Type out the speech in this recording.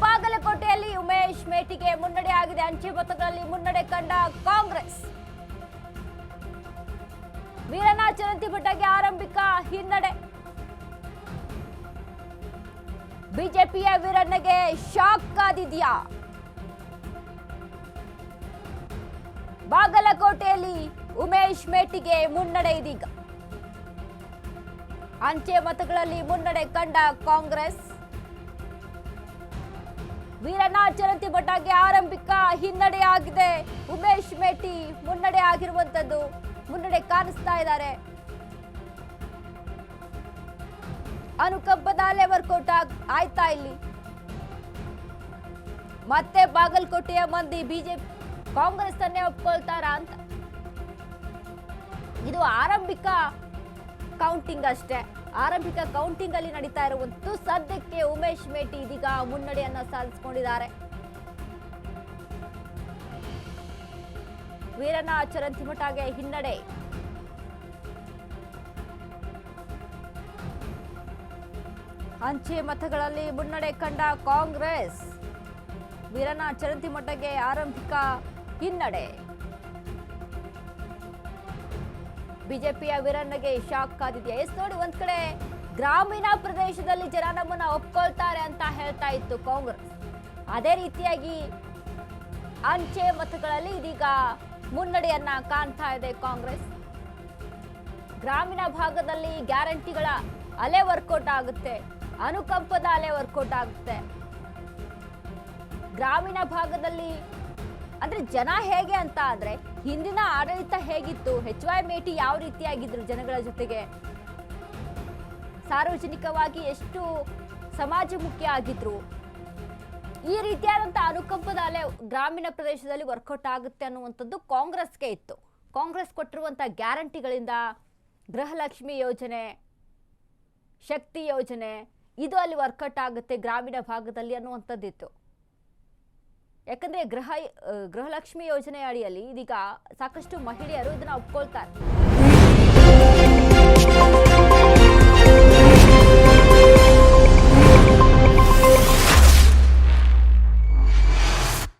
ಬಾಗಲಕೋಟೆಯಲ್ಲಿ ಉಮೇಶ್ ಮೇಟಿಗೆ ಮುನ್ನಡೆ ಆಗಿದೆ. ಅಂಚೆ ಮತಗಳಲ್ಲಿ ಮುನ್ನಡೆ ಕಂಡ ಕಾಂಗ್ರೆಸ್. ವೀರಣ್ಣ ಚರಂತಿಬೆಟ್ಟಗೆ ಆರಂಭಿಕ ಹಿನ್ನಡೆ. ಬಿಜೆಪಿಯ ವೀರಣ್ಣಗೆ ಶಾಕ್ ಕಾದಿದ್ಯಾ? ಬಾಗಲಕೋಟೆಯಲ್ಲಿ ಉಮೇಶ್ ಮೇಟಿಗೆ ಮುನ್ನಡೆ ಇದೀಗ. ಅಂಚೆ ಮತಗಳಲ್ಲಿ ಮುನ್ನಡೆ ಕಂಡ ಕಾಂಗ್ರೆಸ್. ವೀರಣ್ಣ ಚರಂತಿಬೆಟ್ಟಗೆ ಆರಂಭಿಕ ಹಿನ್ನಡೆ ಆಗಿದೆ. ಉಮೇಶ್ ಮೇಟಿ ಮುನ್ನಡೆ ಆಗಿರುವಂತದ್ದು, ಮುನ್ನಡೆ ಕಾಣಿಸ್ತಾ ಇದ್ದಾರೆ. ಅನುಕಂಪದ ಅಲೆ ವರ್ಕೌಟ್ ಆಯ್ತಾ ಇಲ್ಲಿ? ಮತ್ತೆ ಬಾಗಲಕೋಟೆಯ ಮಂದಿ ಬಿಜೆಪಿ ಕಾಂಗ್ರೆಸ್ ಅನ್ನೇ ಒಪ್ಕೊಳ್ತಾರ ಅಂತ? ಇದು ಆರಂಭಿಕ ಕೌಂಟಿಂಗ್ ಅಷ್ಟೇ. ಆರಂಭಿಕ ಕೌಂಟಿಂಗ್ ಅಲ್ಲಿ ನಡೀತಾ ಇರುವಂತದ್ದು. ಸದ್ಯಕ್ಕೆ ಉಮೇಶ್ ಮೇಟಿ ಇದೀಗ ಮುನ್ನಡೆಯನ್ನ ಸಾಧಿಸಿಕೊಂಡಿದ್ದಾರೆ. ವೀರಣ್ಣ ಚರಂತಿಬೆಟ್ಟಗೆ ಹಿನ್ನಡೆ. ಅಂಚೆ ಮತಗಳಲ್ಲಿ ಮುನ್ನಡೆ ಕಂಡ ಕಾಂಗ್ರೆಸ್. ವೀರಣ್ಣ ಚರಂತಿಬೆಟ್ಟಗೆ ಆರಂಭಿಕ ಹಿನ್ನಡೆ. ಬಿಜೆಪಿಯ ವೀರಣ್ಣಗೆ ಶಾಕ್ ಕಾದಿದೆಯಾ? ಎಸ್ ನೋಡಿ, ಒಂದ್ ಕಡೆ ಗ್ರಾಮೀಣ ಪ್ರದೇಶದಲ್ಲಿ ಜನ ನಮ್ಮನ್ನ ಒಪ್ಕೊಳ್ತಾರೆ ಅಂತ ಹೇಳ್ತಾ ಇತ್ತು ಕಾಂಗ್ರೆಸ್. ಅದೇ ರೀತಿಯಾಗಿ ಅಂಚೆ ಮತಗಳಲ್ಲಿ ಇದೀಗ ಮುನ್ನಡೆಯನ್ನ ಕಾಣ್ತಾ ಇದೆ ಕಾಂಗ್ರೆಸ್. ಗ್ರಾಮೀಣ ಭಾಗದಲ್ಲಿ ಗ್ಯಾರಂಟಿಗಳ ಅಲೆ ವರ್ಕೌಟ್ ಆಗುತ್ತೆ, ಅನುಕಂಪದ ಅಲೆ ವರ್ಕೌಟ್ ಆಗುತ್ತೆ. ಗ್ರಾಮೀಣ ಭಾಗದಲ್ಲಿ ಅಂದ್ರೆ ಜನ ಹೇಗೆ ಅಂತ ಆದ್ರೆ, ಹಿಂದಿನ ಆಡಳಿತ ಹೇಗಿತ್ತು, HY ಮೇಟಿ ಯಾವ ರೀತಿಯಾಗಿದ್ರು ಜನಗಳ ಜೊತೆಗೆ, ಸಾರ್ವಜನಿಕವಾಗಿ ಎಷ್ಟು ಸಮಾಜಮುಖಿ ಆಗಿದ್ರು, ಈ ರೀತಿಯಾದಂತ ಅನುಕಂಪದ ಅಲೆ ಗ್ರಾಮೀಣ ಪ್ರದೇಶದಲ್ಲಿ ವರ್ಕೌಟ್ ಆಗುತ್ತೆ ಅನ್ನುವಂಥದ್ದು ಕಾಂಗ್ರೆಸ್ಗೆ ಇತ್ತು. ಕಾಂಗ್ರೆಸ್ ಕೊಟ್ಟಿರುವಂತ ಗ್ಯಾರಂಟಿಗಳಿಂದ ಗೃಹಲಕ್ಷ್ಮಿ ಯೋಜನೆ, ಶಕ್ತಿ ಯೋಜನೆ, ಇದು ಅಲ್ಲಿ ವರ್ಕೌಟ್ ಆಗುತ್ತೆ ಗ್ರಾಮೀಣ ಭಾಗದಲ್ಲಿ ಅನ್ನುವಂಥದ್ದಿತ್ತು. ಯಾಕಂದ್ರೆ ಗೃಹಲಕ್ಷ್ಮಿ ಯೋಜನೆ ಅಡಿಯಲ್ಲಿ ಇದೀಗ ಸಾಕಷ್ಟು ಮಹಿಳೆಯರು ಇದನ್ನ ಒಪ್ಕೊಳ್ತಾರೆ.